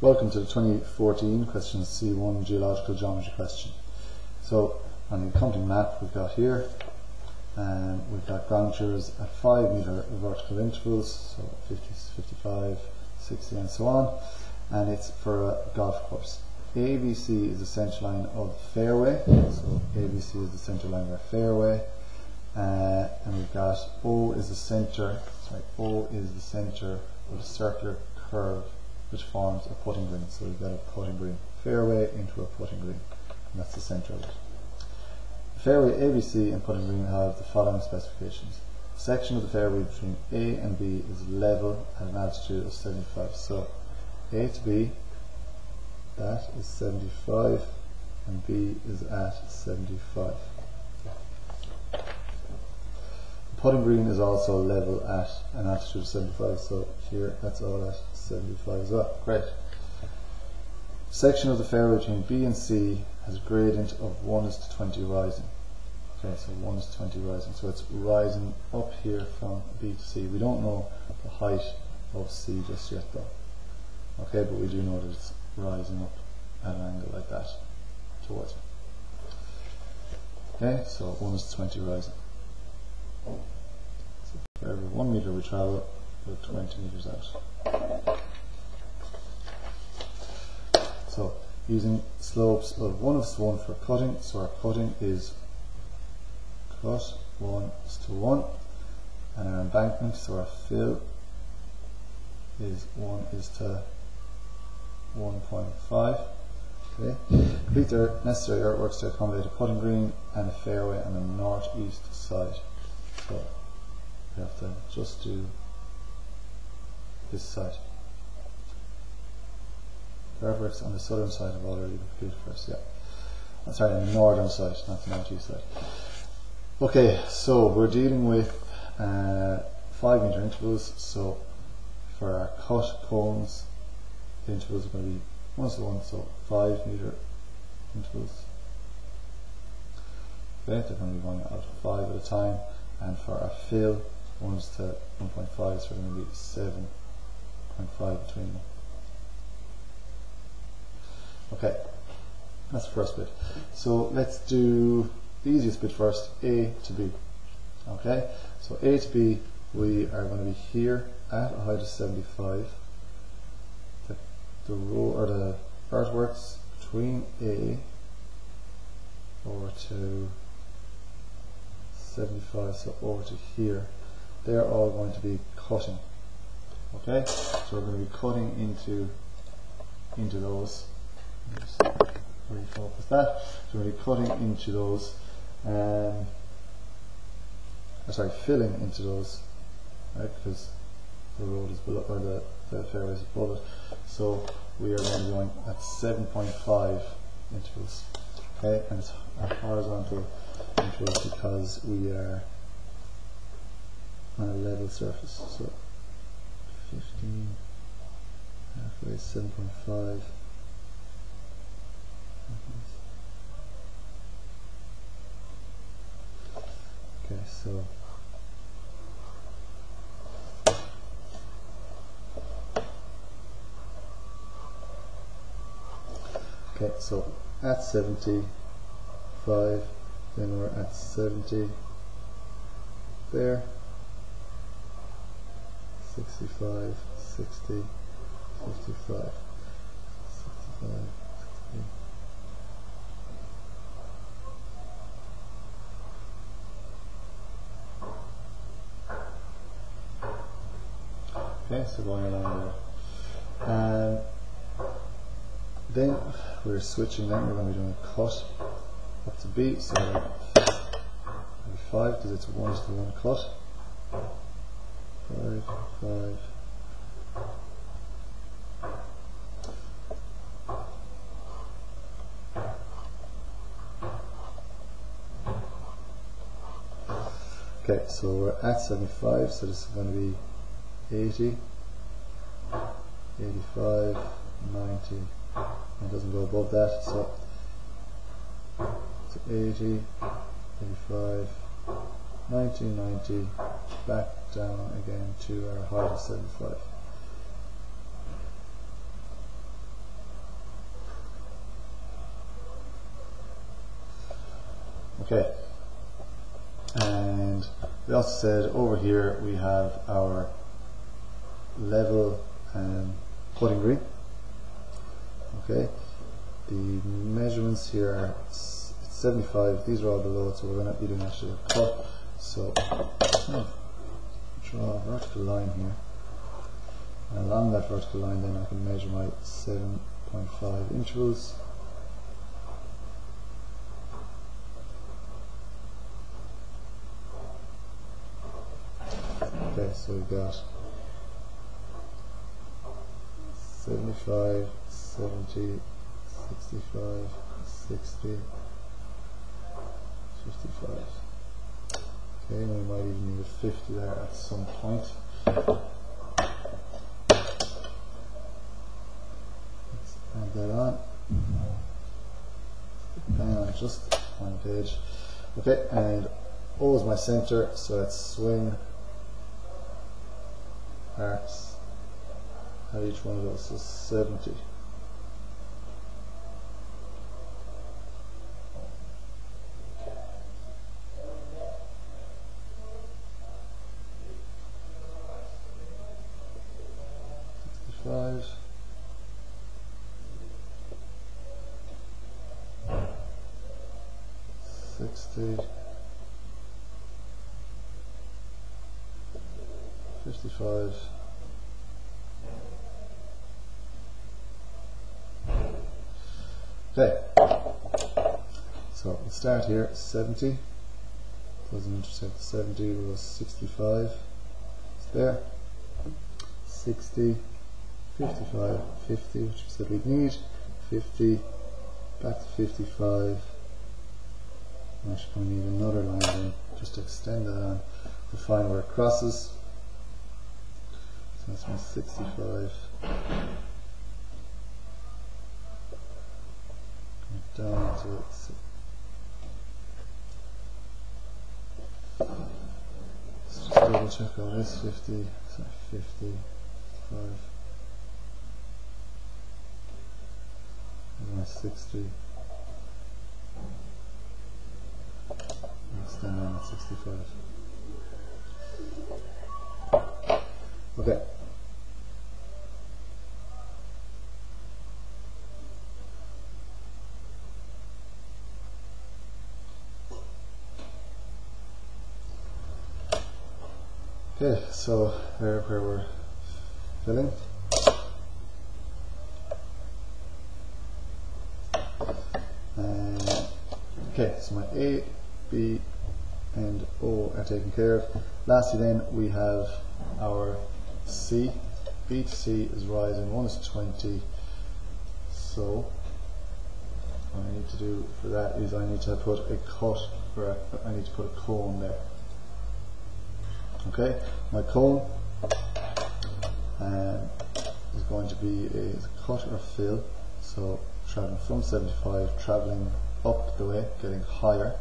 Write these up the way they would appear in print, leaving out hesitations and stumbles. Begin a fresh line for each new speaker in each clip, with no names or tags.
Welcome to the 2014 question C-1 Geological Geometry question. So on the accompanying map we've got here, we've got ground shears at 5 metre vertical intervals, so 50, 55, 60 and so on, and it's for a golf course. ABC is the centre line of the fairway, so ABC is the centre line of our fairway, and we've got O is the centre of the circular curve which forms a putting green. So we've got a putting green, fairway into a putting green, and that's the centre of it. The fairway ABC and putting green have the following specifications. The section of the fairway between A and B is level at an altitude of 75. So A to B, that is 75, and B is at 75. The putting green is also level at an altitude of 75, so here that's all at 75 as well. Great. Section of the fairway between B and C has a gradient of 1:20 rising. Okay, so 1:20 rising. So it's rising up here from B to C. We don't know the height of C just yet though. Okay, but we do know that it's rising up at an angle like that towards it. Okay, so 1:20 rising. So for every 1 metre we travel, about 20 metres out. So using slopes of 1:1 for cutting, so our cutting is cut 1:1, and our embankment, so our fill is 1:1.5. Okay. Complete the necessary earthworks to accommodate a putting green and a fairway on the northeast side. So we have to just do this side. The earthworks on the southern side have already been completed first, yeah. I'm sorry, on the northern side, not the northeast side. Okay, so we're dealing with 5 metre intervals, so for our cut cones, the intervals are going to be 1:1, so 5 metre intervals. Okay, they're going to be going out 5 at a time, and for our fill, 1:1.5, so we're going to be 7.5 between them. Okay, that's the first bit. So let's do the easiest bit first, A to B. Okay, so A to B, we are going to be here at a height of 75. The earthworks between A over to 75, so over to here, they're all going to be cutting. Okay, so we're going to be cutting into those. Just refocus that. So we're going to be cutting into those, filling into those, right? Because the road is below, or the fairway is above it. So we are going to be going at 7.5 intervals. Okay, and it's our horizontal intervals because we are on a level surface. So 15, halfway, 7.5. Okay, so at 75, then we're at 70 there, 65, 60, 55, 65, 60. Okay, so going along there. Then we're switching, then we're going to be doing a cut up to B, so 5 because it's a 1:1 cut. 5, 5. Okay, so we're at 75, so this is going to be 80, 85, 90. It doesn't go above that, so 80, 85, 90, 90, back down again to our height of 75. Okay, and we also said over here we have our level putting green. Okay, the measurements here are 75, these are all below it, so we're going to be doing actually a cut. So draw a vertical line here, and along that vertical line then I can measure my 7.5 intervals. Okay, so we've got 75, 70, 65, 60, 55. Okay, and we might even need a 50 there at some point. Let's add that on. Bang on just on the page. Okay, and O is my center, so let's swing arcs at each one of those, so 70. $65. $60. $55. Okay, so let's start here. 70 doesn't intersect 70, we'll go 65. It's there. 60, 55, 50, which we said we'd need. 50, back to 55. I'm actually going to need another line then, just to extend that on to find where it crosses. So that's my 65. Down to it. Let's just double check all this. 50, sorry, 55. And my 60. Extend on at 65. Okay. Okay, so there where we're filling. Okay, so my A, B and O are taken care of. Lastly then we have our C. B to C is rising, 1 is 20. So what I need to do for that is I need to put a cut, or I need to put a cone there. Okay, my cone is going to be a cut or fill, so traveling from 75, traveling up the way, getting higher.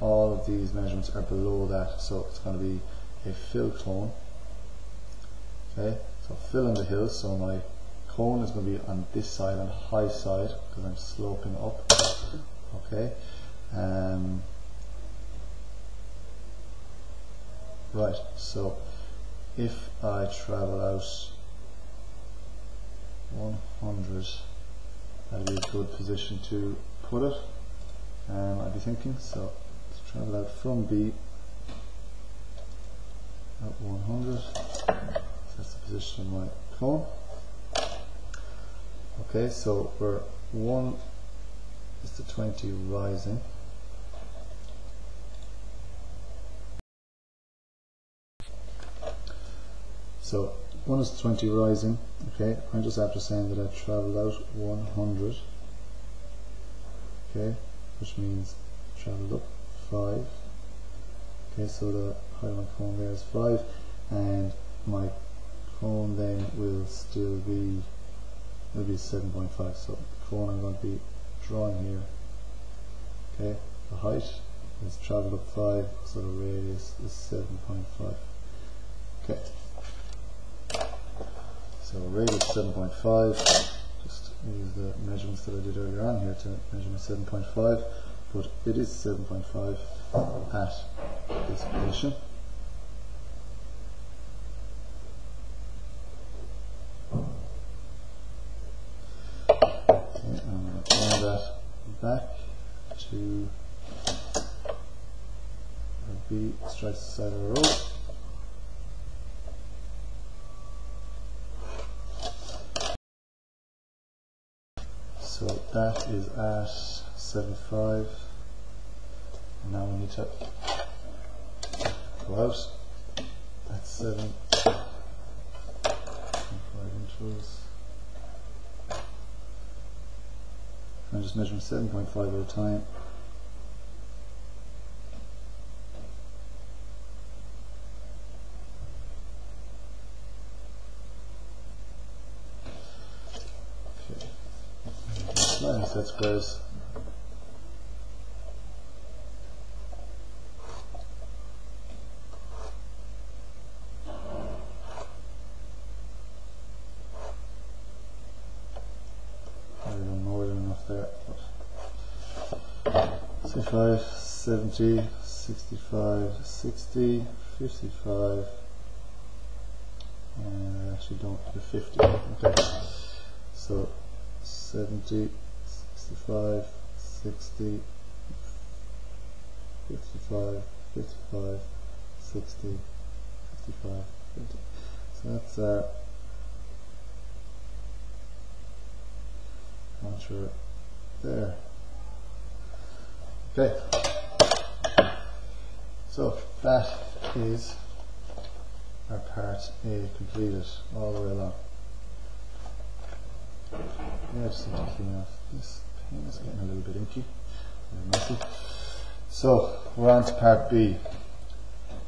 All of these measurements are below that, so it's going to be a fill cone. Okay, so fill in the hill, so my cone is going to be on this side, on the high side, because I'm sloping up. Okay. Right, so if I travel out 100, that'd be a good position to put it. I'd be thinking, so let's travel out from B at 100. So that's the position of my cone. Okay, so we're 1 is to 20 rising. So 1 is to 20 rising, okay, I'm just after saying that I've travelled out 100, okay, which means travelled up 5, okay, so the height of my cone there is 5, and my cone then will still be, it'll be 7.5, so the cone I'm going to be drawing here, okay, the height is travelled up 5, so the radius is 7.5, okay. So radius 7.5, just use the measurements that I did earlier on here to measure my 7.5. but it is 7.5 at this position. Okay, I'm going to turn that back to B strikes the side of the road. So that is at 7.5. And now we need to go out. That's 7.5 inches. I'm just measuring 7.5 at a time. Sliding set squares. Probably done more than enough there. 65, 70, 65, 60, 55. And I actually don't do 50. Okay. So 70, 65, 60, 55, 55, 60, 55, 50. So that's contour there. Okay. So that is our part A completed all the way along. Yeah, I just need to clean off this pen, it's getting a little bit inky, messy. So we're on to part B.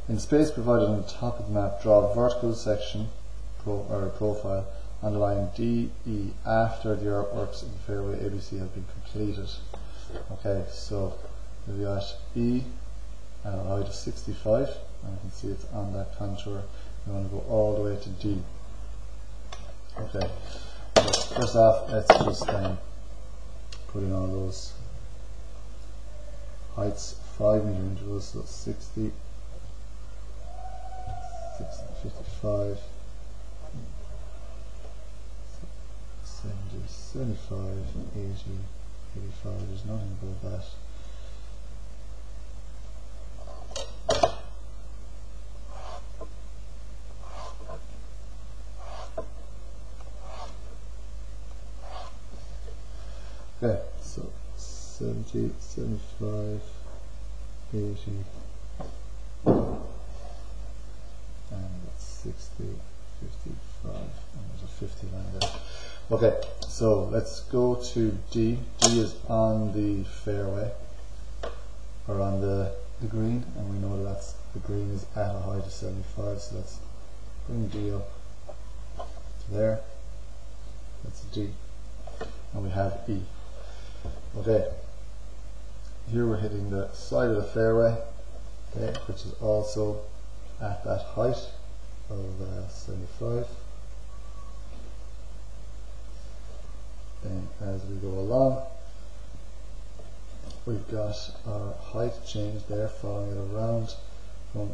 In the space provided on the top of the map, draw a vertical section profile on the line DE after the earthworks of the fairway ABC have been completed. Okay, so we've got E at a height of 65, and you can see it's on that contour. We want to go all the way to D. Okay. First off, let's just put in all those heights, 5 meter intervals, so 60, 55, 70, 75, 80, 85, there's nothing above that. Okay, so 70, 75, 80, and 60, 55, and there's a 50 line there. Okay, so let's go to D. D is on the fairway, or on the green, and we know that the green is at a height of 75, so let's bring D up to there. That's D. And we have E. Okay, here we're hitting the side of the fairway, okay, which is also at that height of 75. And as we go along, we've got our height change there, following it around from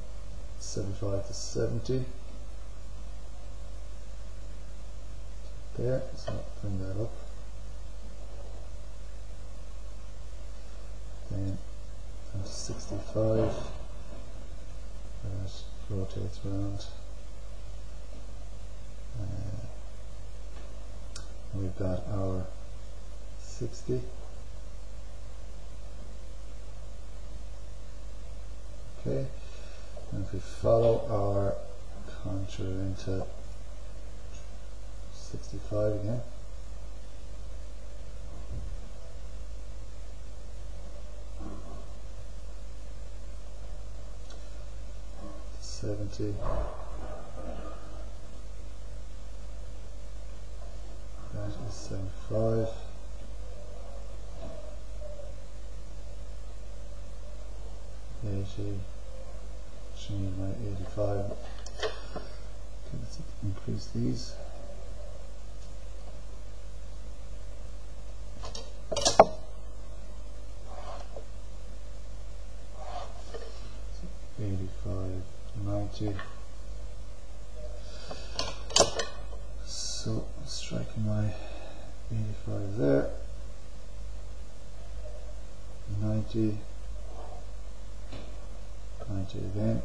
75 to 70. There, so bring that up. Then 65, that rotates around, and we've got our 60, okay, and if we follow our contour into 65 again, 70, that is 75, 80, change my 85. Okay, let's increase these. 90. So striking my 85 there, 90, 90 again,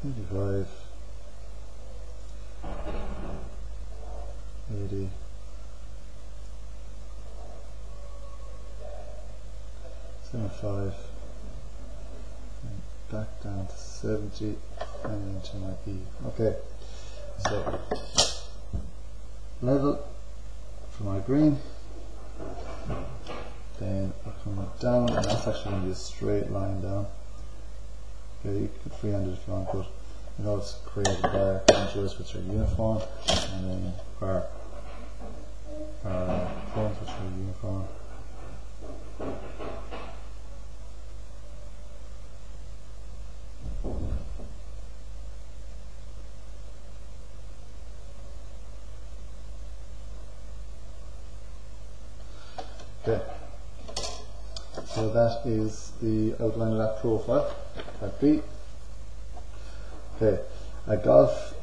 85, 80, 75, and back down to 70, and into my E. Okay, so level for my green, then I come down, and that's actually going to be a straight line down. Okay, you could freehand it if you want, but you know it's created by our contours which are uniform, and then our points which are uniform. Okay, so that is the outline of that profile. Part B. Okay, a golf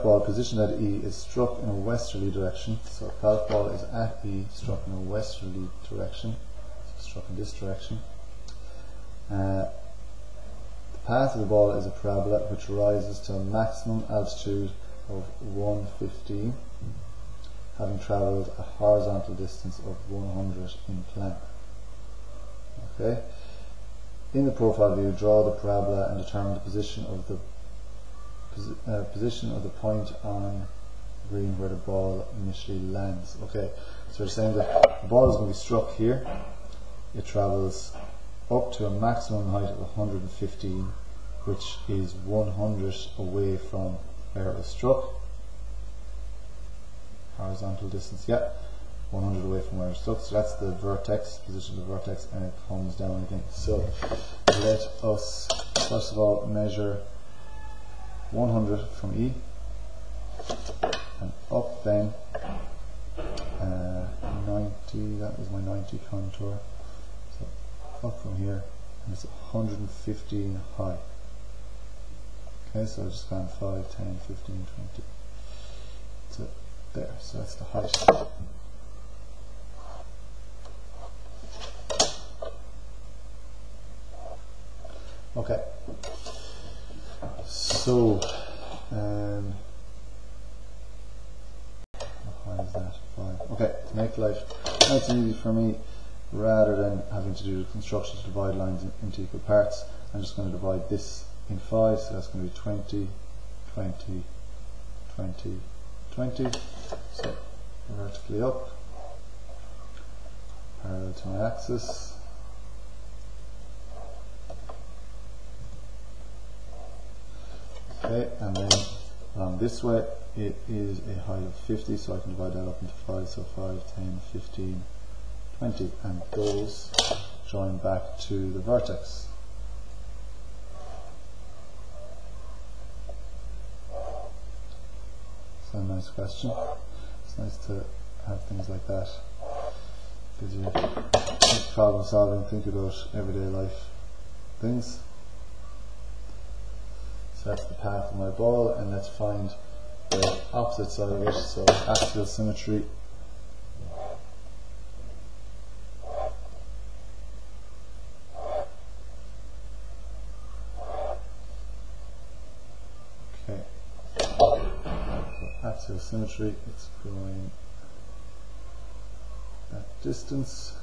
ball positioned at E is struck in a westerly direction. So a golf ball is at E, struck in a westerly direction. So struck in this direction. The path of the ball is a parabola which rises to a maximum altitude of 115. Having travelled a horizontal distance of 100 in plan. Okay. In the profile view, draw the parabola and determine the position of the point on green where the ball initially lands. Okay, so we're saying that the ball is going to be struck here. It travels up to a maximum height of 115, which is 100 away from where it was struck. Horizontal distance, yeah, 100 away from where it's stuck. So that's the vertex, position of the vertex, and it comes down again. So let us first of all measure 100 from E and up, then 90, that was my 90 contour. So up from here, and it's 115 high. Okay, so I've just gone 5, 10, 15, 20. So there, so that's the height. Okay, so how high is that? 5. Okay, to make life nice and easy for me, rather than having to do the construction to divide lines into equal parts, I'm just going to divide this in 5, so that's going to be 20, 20, 20, 20. So vertically up, parallel to my axis. Okay, and then along this way it is a height of 50, so I can divide that up into 5, so 5, 10, 15, 20, and those join back to the vertex. So a nice question. It's nice to have things like that. Gives you problem solving, think about everyday life things. So that's the path of my ball, and let's find the opposite side of it, so axial symmetry. Okay, so axial symmetry, it's going that distance.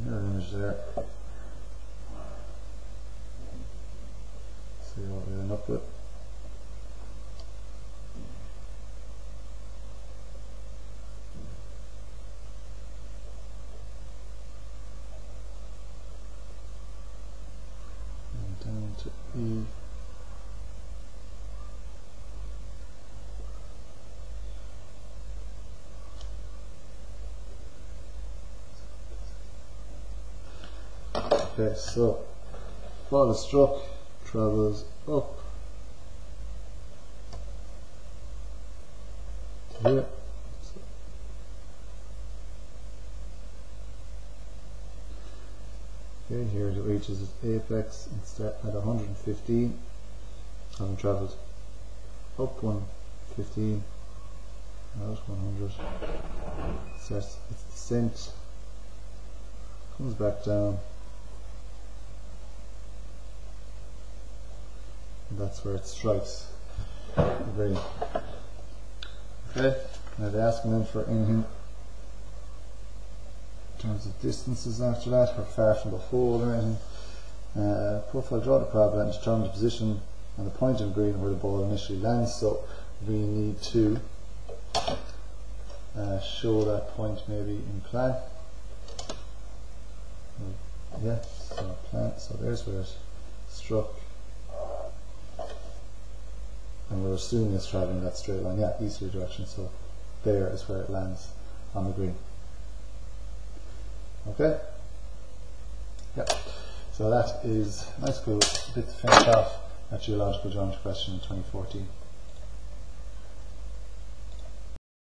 Mirror image there. See what we end up with. And down to E. Okay, so ball is struck, travels up to here. Okay, here it reaches its apex instead at 115, having travelled up 115, out 100, starts its descent, comes back down, and that's where it strikes the green. Okay, now they're asking them for anything in terms of distances after that, or far from the hole or anything. Profile, draw the parabola and determine the position and the point in green where the ball initially lands. So we need to show that point maybe in plan. Yeah, so plan. So there's where it struck, and we're assuming it's travelling that straight line. Yeah, easterly direction. So there is where it lands on the green. Okay. Yeah. So that is a nice cool bit to finish off a geological geometry question in 2014.